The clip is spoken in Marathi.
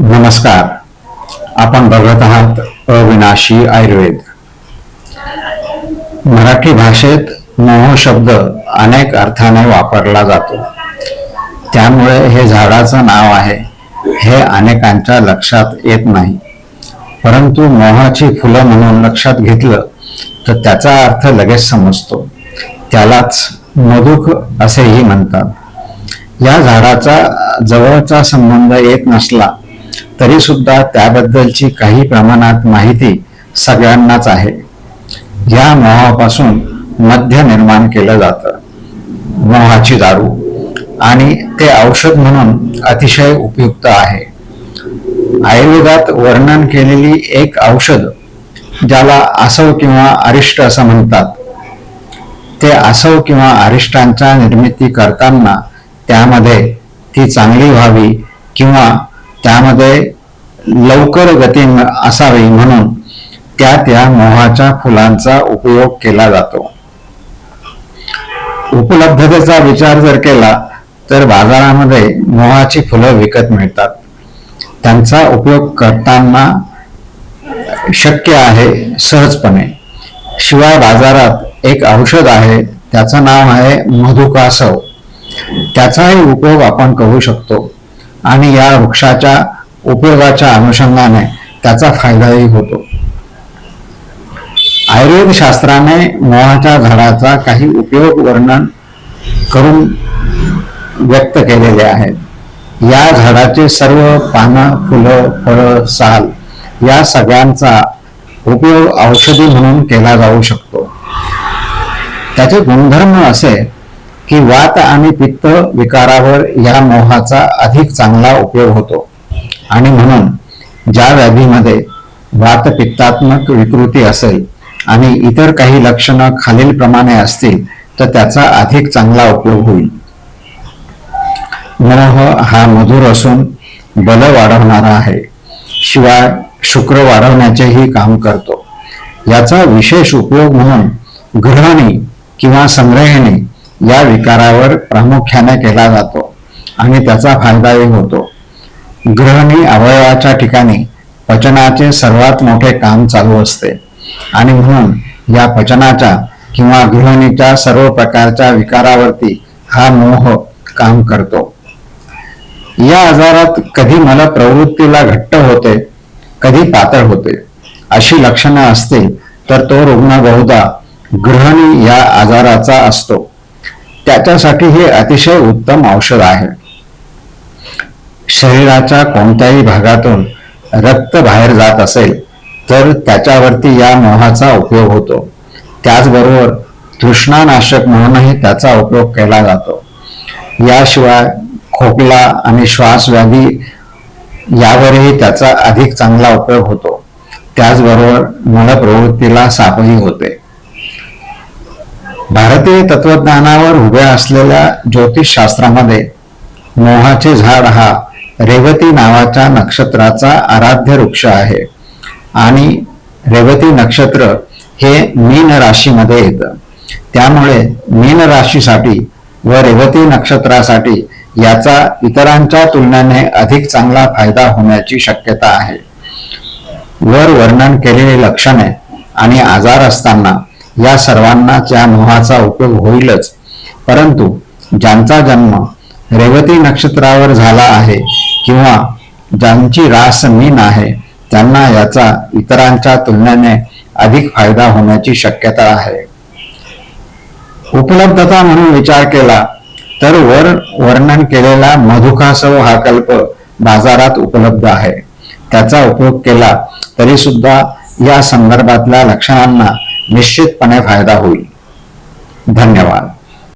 नमस्कार. आपण बघत आहात अविनाशी आयुर्वेद. मराठी भाषेत मोह शब्द अनेक अर्थाने वापरला जातो. त्यामुळे हे झाडाचं नाव आहे हे अनेकांच्या लक्षात येत नाही. परंतु मोहाची फुलं म्हणून लक्षात घेतलं तर त्याचा अर्थ लगेच समजतो. त्यालाच मधुक असेही म्हणतात. या झाडाचा जवळचा संबंध येत नसला तरी सुद्धा त्याबद्दलची काही प्रमाणात माहिती सगळ्यांनाच आहे. या मोहापासून मद्य निर्माण केलं जातं, मोहाची दारू, आणि ते औषध म्हणून अतिशय उपयुक्त आहे. आयुर्वेदात वर्णन केलेली एक औषध ज्याला आसव किंवा अरिष्ट असं म्हणतात, ते आसव किंवा अरिष्टांच्या निर्मिती करताना त्यामध्ये ती चांगली व्हावी किंवा त्यामध्ये लवकर गती असावी म्हणून त्या मोहाच्या फुलांचा उपयोग केला जातो. उपलब्धतेचा विचार जर केला तर बाजारामध्ये मोहाची फुलं विकत मिळतात. त्यांचा उपयोग करताना शक्य आहे सहजपणे. शिवाय बाजारात एक औषध आहे, त्याचं नाव आहे मधुकासव. त्याचाही उपयोग आपण करू शकतो आणि या वृक्षाच्या उपयोगाच्या अनुषंगाने त्याचा फायदाही होतो. आयुर्वेद शास्त्राने मोहाच्या झाडाचा काही उपयोग वर्णन करून व्यक्त केलेले आहेत. या झाडाचे सर्व पानं, फुलं, फळं, साल या सगळ्यांचा उपयोग औषधी म्हणून केला जाऊ शकतो. त्याचे गुणधर्म असे की वात आणि पित्त विकारावर या मोहाचा अधिक चांगला उपयोग होतो आणि म्हणून ज्या व्याधीमध्ये वातपित्तात्मक विकृती असेल आणि इतर काही लक्षणं खालील प्रमाणे असतील तर त्याचा अधिक चांगला उपयोग होईल. मोह हा मधुर असून बल वाढवणारा आहे. शिवाय शुक्र वाढवण्याचेही काम करतो. याचा विशेष उपयोग म्हणून गृहिणी किंवा संग्रहिणी या विकारावर प्रामुख्याने केला जातो आणि त्याचा फायदाही होतो. गृहिणी अवयवाच्या ठिकाणी पचनाचे सर्वात मोठे काम चालू असते आणि म्हणून या पचनाच्या किंवा गृहिणीच्या सर्व प्रकारच्या विकारावरती हा मोह काम करतो. या आजारात कधी मला प्रवृत्तीला घट्ट होते, कधी पातळ होते अशी लक्षणं असतील तर तो रुग्ण बहुधा गृहिणी या आजाराचा असतो. त्याच्यासाठी हे अतिशय उत्तम औषध आहे. शरीराच्या कोणत्याही भागातून रक्त बाहेर जात असेल तर त्याच्यावरती या मोहाचा उपयोग होतो. त्याचबरोबर तृष्णानाशक म्हणूनही त्याचा उपयोग केला जातो. याशिवाय खोकला आणि श्वासव्याधी यावरही त्याचा अधिक चांगला उपयोग होतो. त्याचबरोबर मलप्रवृत्तीला सापही होते. भारतीय तत्वज्ञानावर उभ्या असलेल्या ज्योतिषशास्त्रामध्ये मोहाचे झाड हा रेवती नावाच्या नक्षत्राचा आराध्य वृक्ष आहे आणि रेवती नक्षत्र हे मीन राशीमध्ये येतं. त्यामुळे मीन राशीसाठी व रेवती नक्षत्रासाठी याचा इतरांच्या तुलनेने अधिक चांगला फायदा होण्याची शक्यता आहे. वर वर्णन केलेली लक्षणे आणि आजार असताना या सर्वांनाच या मोहाचा उपयोग होईलच. परंतु ज्यांचा जन्म रेवती नक्षत्रावर झाला आहे किंवा ज्यांची रास मीन आहे त्यांना याचा इतरांच्या तुलनेने अधिक फायदा होण्याची शक्यता आहे. उपलब्धता म्हणून विचार केला तर वर वर्णन केलेला मधुकासव हा कल्प बाजारात उपलब्ध आहे. त्याचा उपयोग केला तरी सुद्धा या संदर्भातल्या लक्षणांना निश्चितपणे फायदा होईल. धन्यवाद.